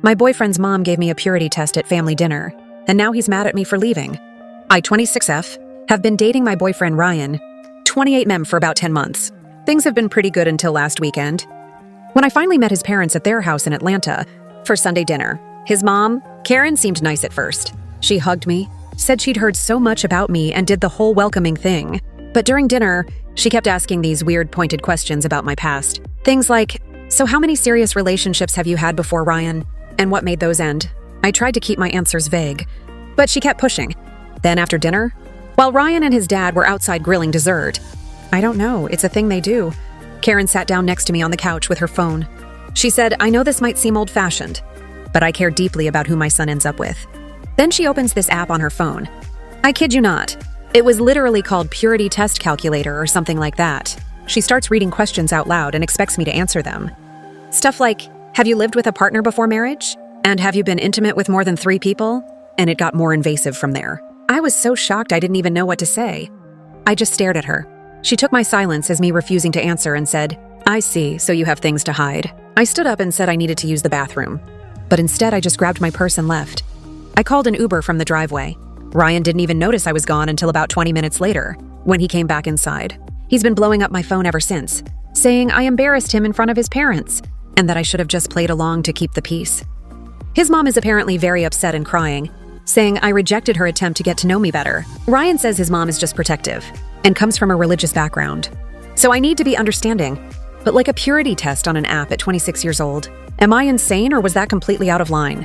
My boyfriend's mom gave me a purity test at family dinner, and now he's mad at me for leaving. I, 26F, have been dating my boyfriend Ryan, 28M, for about 10 months. Things have been pretty good until last weekend, when I finally met his parents at their house in Atlanta for Sunday dinner. His mom, Karen, seemed nice at first. She hugged me, said she'd heard so much about me, and did the whole welcoming thing. But during dinner, she kept asking these weird pointed questions about my past. Things like, so how many serious relationships have you had before Ryan? And what made those end? I tried to keep my answers vague, but she kept pushing. Then after dinner, while Ryan and his dad were outside grilling dessert, I don't know, it's a thing they do, Karen sat down next to me on the couch with her phone. She said, I know this might seem old-fashioned, but I care deeply about who my son ends up with. Then she opens this app on her phone. I kid you not. It was literally called Purity Test Calculator or something like that. She starts reading questions out loud and expects me to answer them. Stuff like, have you lived with a partner before marriage? And have you been intimate with more than 3 people? And it got more invasive from there. I was so shocked I didn't even know what to say. I just stared at her. She took my silence as me refusing to answer and said, I see, so you have things to hide. I stood up and said I needed to use the bathroom. But instead, I just grabbed my purse and left. I called an Uber from the driveway. Ryan didn't even notice I was gone until about 20 minutes later, when he came back inside. He's been blowing up my phone ever since, saying I embarrassed him in front of his parents, and that I should have just played along to keep the peace. His mom is apparently very upset and crying, saying I rejected her attempt to get to know me better. Ryan says his mom is just protective and comes from a religious background. So I need to be understanding, but like a purity test on an app at 26 years old. Am I insane or was that completely out of line?